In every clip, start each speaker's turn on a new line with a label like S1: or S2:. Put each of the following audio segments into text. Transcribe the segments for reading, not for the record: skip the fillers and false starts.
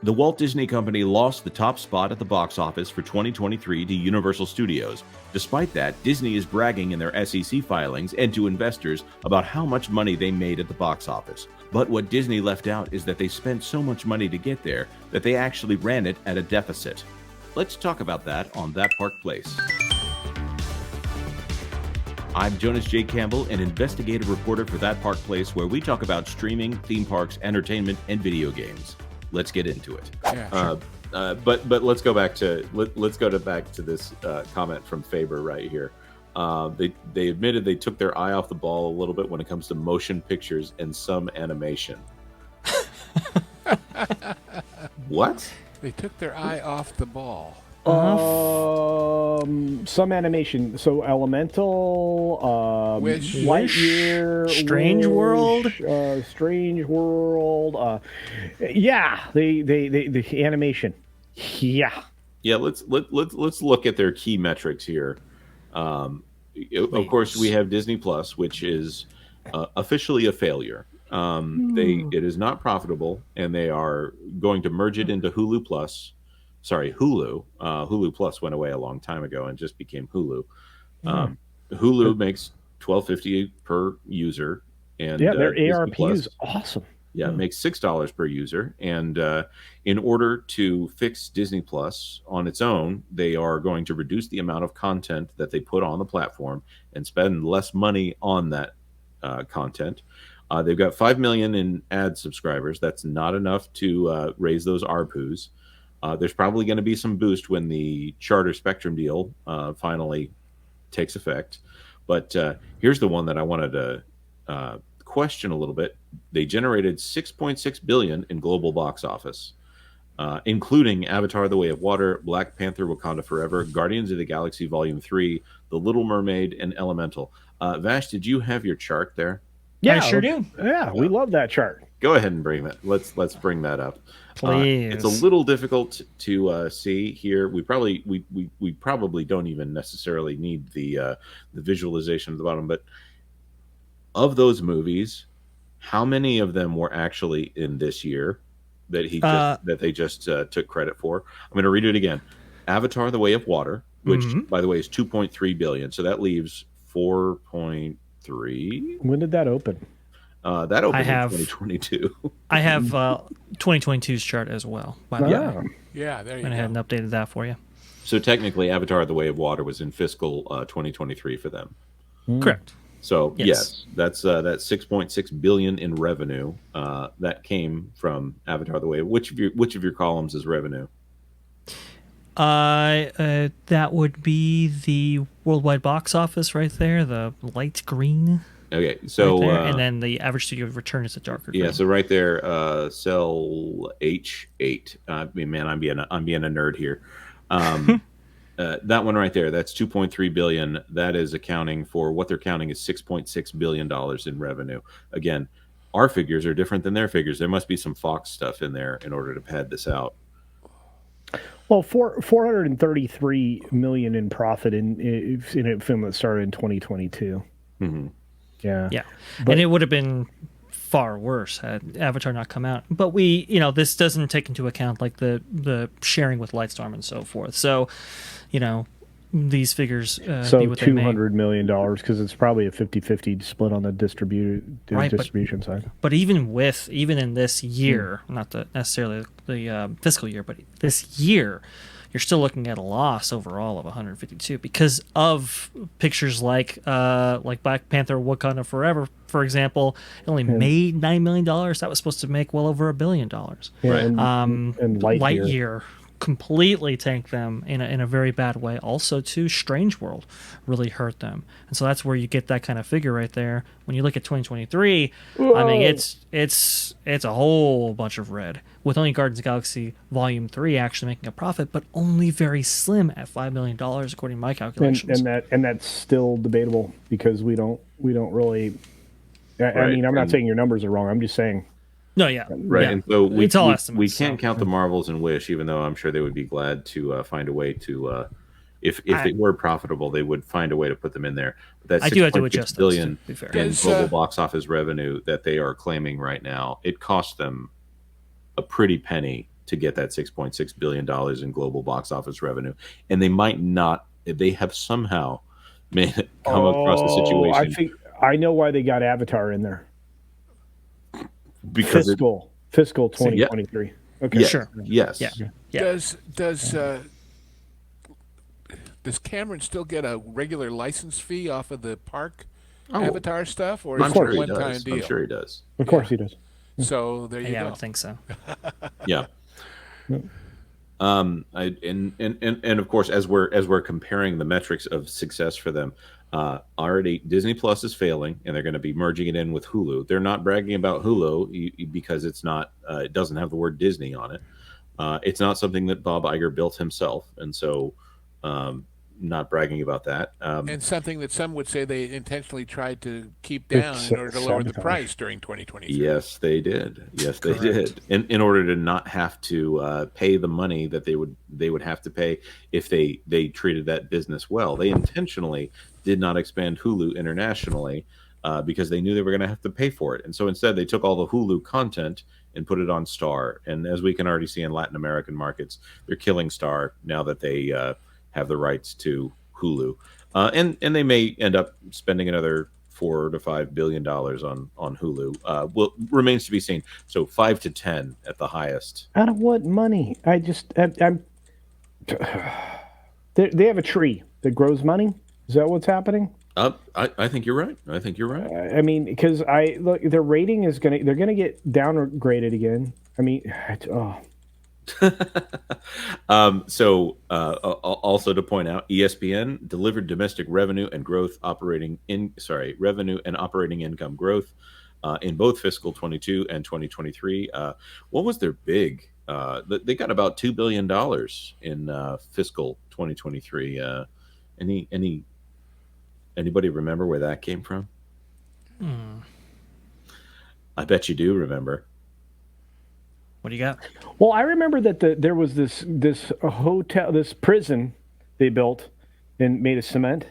S1: The Walt Disney Company lost the top spot at the box office for 2023 to Universal Studios. Despite that, Disney is bragging in their SEC filings and to investors about how much money they made at the box office. But what Disney left out is that they spent so much money to get there that they actually ran it at a deficit. Let's talk about that on That Park Place. I'm Jonas J. Campbell, an investigative reporter for That Park Place, where we talk about streaming, theme parks, entertainment, and video games. Let's get into it.
S2: Yeah, sure.
S3: But let's go back to this comment from Faber right here. They admitted they took their eye off the ball a little bit when it comes to motion pictures and some animation. What?
S2: They took their eye off the ball.
S4: Some animation. So Elemental,
S2: Wish.
S4: Lightyear,
S5: Strange World,
S4: Strange World. Yeah, the animation. Yeah.
S3: Yeah, let's look at their key metrics here. Of course, we have Disney Plus, which is officially a failure. It is not profitable, and they are going to merge it into Hulu Plus. Sorry, Hulu. Hulu Plus went away a long time ago and just became Hulu. Hulu makes $12.50 per user, and
S4: their
S3: Disney
S4: ARP
S3: Plus,
S4: is awesome.
S3: Yeah, it makes $6 per user. And in order to fix Disney Plus on its own, they are going to reduce the amount of content that they put on the platform and spend less money on that content. They've got 5 million in ad subscribers. That's not enough to raise those ARPUs. There's probably going to be some boost when the Charter Spectrum deal finally takes effect. But here's the one that I wanted to question a little bit. They generated $6.6 billion in global box office, including Avatar: The Way of Water, Black Panther: Wakanda Forever, Guardians of the Galaxy Volume 3, The Little Mermaid, and Elemental. Vash, did you have your chart there?
S5: Yeah, I sure do.
S4: Yeah, we love that chart.
S3: Go ahead and bring that. Let's bring that up.
S5: Please.
S3: It's a little difficult to see here. We probably don't even necessarily need the visualization at the bottom. But of those movies, how many of them were actually in this year that they just took credit for? I'm going to read it again. Avatar: The Way of Water, which by the way is 2.3 billion. So that leaves 4.3.
S4: When did that open?
S3: That opened in 2022.
S5: I have 2022's chart as well. By the way.
S2: Yeah, there you go.
S5: I hadn't updated that for you.
S3: So technically, Avatar: The Way of Water was in fiscal 2023 for them.
S5: Correct.
S3: So yes, that's 6.6 billion in revenue that came from Avatar: The Way. Which of your columns is revenue?
S5: That would be the worldwide box office right there, the light green.
S3: Okay, so
S5: right there, and then the average studio return is a darker green.
S3: Yeah, so right there, cell H8. I mean, man, I'm being a nerd here. That one right there, that's 2.3 billion. That is accounting for what they're counting is $6.6 billion in revenue. Again, our figures are different than their figures. There must be some Fox stuff in there in order to pad this out.
S4: Well, 433 million in profit in a film that started in 2022.
S3: Mm-hmm.
S5: Yeah, and it would have been far worse had Avatar not come out. But this doesn't take into account like the sharing with Lightstorm and so forth. So, these figures
S4: so
S5: be what they may.
S4: $200 million because it's probably a 50-50 split on the distribution side.
S5: But even in this year, not necessarily the fiscal year, but this year, you're still looking at a loss overall of 152 because of pictures like Black Panther: Wakanda Forever, for example. It only made $9 million. That was supposed to make well over $1 billion.
S4: Yeah, and
S5: Lightyear completely tanked them in a very bad way. Also, too, Strange World really hurt them, and so that's where you get that kind of figure right there. When you look at 2023, I mean, it's a whole bunch of red, with only Guardians of the Galaxy Volume 3 actually making a profit, but only very slim at $5 million according to my calculations.
S4: And that's still debatable because we don't really. I mean, I'm not saying your numbers are wrong. I'm just saying.
S5: No, yeah.
S3: Right.
S5: Yeah.
S3: And so
S5: it's all estimates.
S3: We can't count the Marvels and Wish, even though I'm sure they would be glad to find a way to, if they were profitable, they would find a way to put them in there. But that's $6.6 billion in global box office revenue that they are claiming right now. It cost them a pretty penny to get that $6.6 billion in global box office revenue. And they might not, they have somehow come across a situation.
S4: I know why they got Avatar in there.
S3: Because
S4: fiscal 2023.
S3: Yeah.
S4: Okay,
S3: Yes.
S5: Sure.
S3: Yes.
S5: Yeah.
S2: Does Cameron still get a regular license fee off of the park
S3: Oh,
S2: Avatar stuff, or is
S3: I'm
S2: it
S3: sure
S2: a
S3: he
S2: one-time
S3: does.
S2: deal?
S3: I'm sure he does.
S4: of course he does.
S2: So there you
S5: Yeah, I
S2: go.
S5: would think so.
S3: Yeah. And of course, as we're comparing the metrics of success for them, already Disney Plus is failing, and they're going to be merging it in with Hulu. They're not bragging about Hulu because it's not, it doesn't have the word Disney on it. It's not something that Bob Iger built himself, and so not bragging about that.
S2: And something that some would say they intentionally tried to keep down in order to lower the price during 2023.
S3: Yes, they did. Yes, they did. In order to not have to pay the money that they would have to pay if they treated that business well. They intentionally did not expand Hulu internationally because they knew they were going to have to pay for it. And so instead, they took all the Hulu content and put it on Star. And as we can already see in Latin American markets, they're killing Star now that they have the rights to Hulu. And they may end up spending another $4 to $5 billion on Hulu. Well, remains to be seen. So 5 to 10 at the highest.
S4: Out of what money? I'm they have a tree that grows money. Is that what's happening?
S3: I think you're right. I think you're right.
S4: I mean, because look, their rating is they're gonna get downgraded again. I mean,
S3: Also to point out, ESPN delivered domestic revenue and operating income growth in both fiscal 22 and 2023. What was their big? They got about $2 billion in fiscal 2023. Anybody remember where that came from? I bet you do remember.
S5: What do you got?
S4: Well, I remember that there was this hotel, this prison they built and made of cement.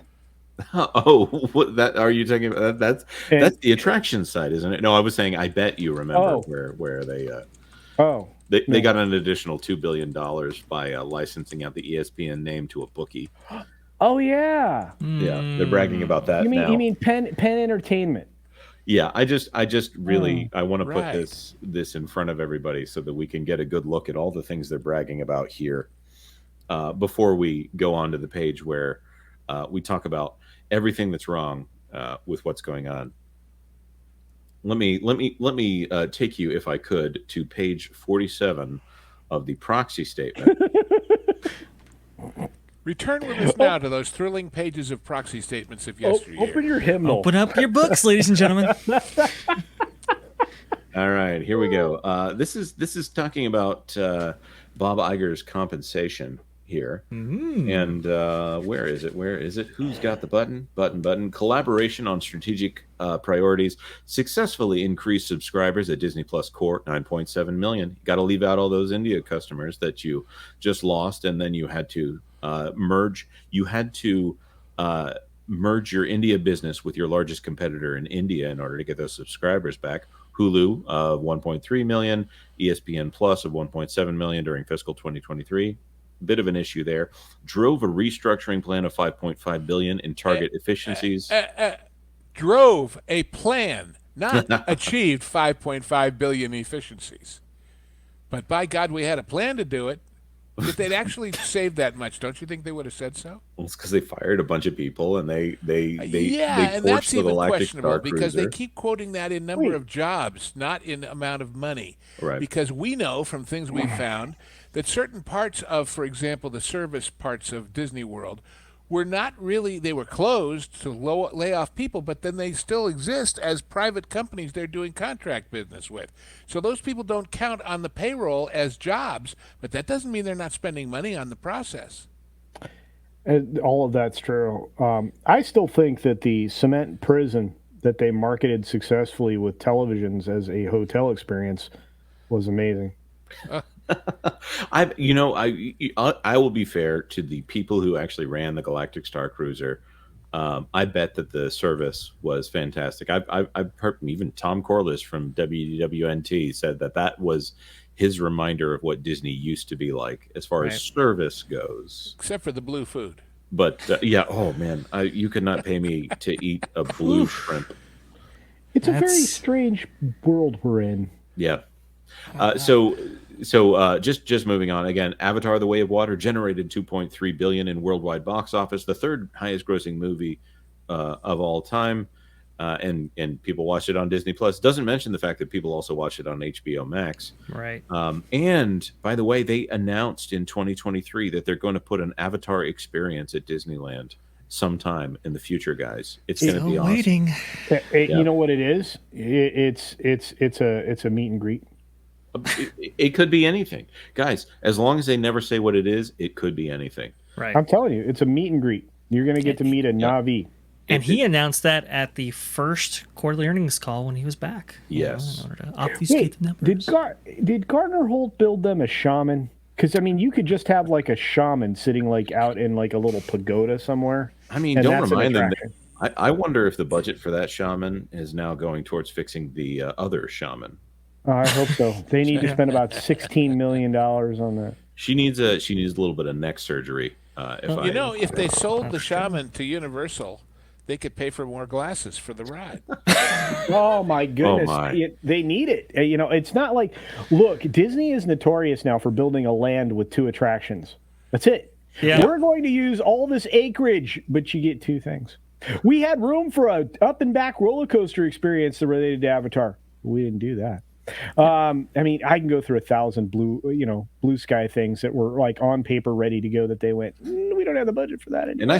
S3: Oh, what that are you talking about? That's the attraction side, isn't it? No, I was saying I bet you remember where they they got an additional $2 billion by licensing out the ESPN name to a bookie.
S4: Oh yeah,
S3: yeah, they're bragging about that.
S4: You
S3: now.
S4: mean Penn Entertainment?
S3: Yeah, I just really I want to put this in front of everybody so that we can get a good look at all the things they're bragging about here before we go on to the page where we talk about everything that's wrong with what's going on. Let me take you, if I could, to page 47 of the proxy statement.
S2: Return with us now to those thrilling pages of proxy statements of yesteryear.
S4: Open your hymnal.
S5: Open up your books, ladies and gentlemen.
S3: All right, here we go. This is talking about Bob Iger's compensation here. And where is it? Who's got the button? Collaboration on strategic priorities successfully increased subscribers at Disney Plus Core 9.7 million. Got to leave out all those India customers that you just lost, and then you had to merge. You had to merge your India business with your largest competitor in India in order to get those subscribers back. Hulu of 1.3 million, ESPN Plus of 1.7 million during fiscal 2023. Bit of an issue there. Drove a restructuring plan of 5.5 billion in target efficiencies.
S2: Drove a plan, not achieved 5.5 billion efficiencies. But by God, we had a plan to do it. If they'd actually saved that much, don't you think they would have said so?
S3: Well, it's because they fired a bunch of people and they
S2: and that's even questionable because they
S3: Cruiser.
S2: keep quoting that in number of jobs, not in amount of money.
S3: Right.
S2: Because we know from things we've found that certain parts of, for example, the service parts of Disney World were not really, they were closed to lay off people, but then they still exist as private companies they're doing contract business with. So those people don't count on the payroll as jobs, but that doesn't mean they're not spending money on the process.
S4: All of that's true. I still think that the cement prison that they marketed successfully with televisions as a hotel experience was amazing.
S3: I will be fair to the people who actually ran the Galactic Star Cruiser. I bet that the service was fantastic. I've heard even Tom Corliss from WWNT said that was his reminder of what Disney used to be like as far as service goes.
S2: Except for the blue food.
S3: But yeah, oh man, you could not pay me to eat a blue shrimp.
S4: It's a very strange world we're in.
S3: Yeah. So just moving on again. Avatar: The Way of Water generated $2.3 billion in worldwide box office, the third highest grossing movie of all time, and people watched it on Disney Plus. Doesn't mention the fact that people also watch it on HBO Max.
S5: Right.
S3: And by the way, they announced in 2023 that they're going to put an Avatar experience at Disneyland sometime in the future, guys. It's going to be awesome.
S5: Waiting.
S4: You know what it is? It's a meet and greet.
S3: It could be anything, guys. As long as they never say what it is, it could be anything.
S5: Right.
S4: I'm telling you, it's a meet and greet. You're going to get to meet a Na'vi.
S5: And he announced that at the first quarterly earnings call when he was back.
S3: Yes.
S5: In order to obfuscate the numbers.
S4: Did Gardner Holt build them a shaman? Because I mean, you could just have like a shaman sitting like out in like a little pagoda somewhere.
S3: I mean, don't remind them. I wonder if the budget for that shaman is now going towards fixing the other shaman.
S4: I hope so. They need to spend about $16 million on that.
S3: She needs a little bit of neck surgery.
S2: If they sold the shaman to Universal, they could pay for more glasses for the ride.
S4: Oh my goodness.
S3: Oh my.
S4: They need it. It's not like, look, Disney is notorious now for building a land with 2 attractions. That's it.
S5: Yeah.
S4: We're going to use all this acreage, but you get 2 things. We had room for a up and back roller coaster experience related to Avatar. We didn't do that. I mean, I can go through 1,000 blue sky things that were like on paper ready to go that they went, we don't have the budget for that anymore.
S3: And I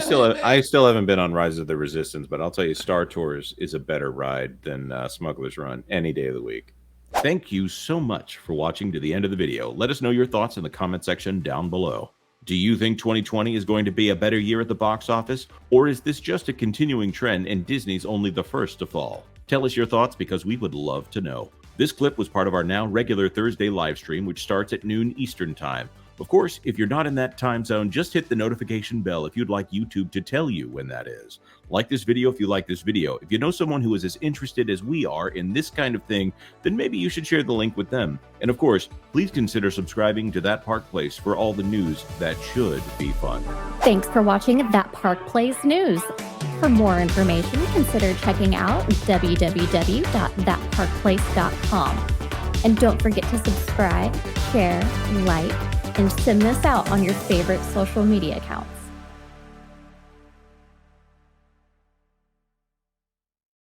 S3: still haven't been on Rise of the Resistance, but I'll tell you, Star Tours is a better ride than Smuggler's Run any day of the week. Thank you so much for watching to the end of the video. Let us know your thoughts in the comment section down below. Do you think 2020 is going to be a better year at the box office? Or is this just a continuing trend and Disney's only the first to fall? Tell us your thoughts because we would love to know. This clip was part of our now regular Thursday live stream, which starts at noon Eastern Time. Of course, if you're not in that time zone, just hit the notification bell if you'd like YouTube to tell you when that is. Like this video if you like this video. If you know someone who is as interested as we are in this kind of thing, then maybe you should share the link with them. And of course, please consider subscribing to That Park Place for all the news that should be fun.
S6: Thanks for watching That Park Place News. For more information, consider checking out www.thatparkplace.com. And don't forget to subscribe, share, like, and send this out on your favorite social media accounts.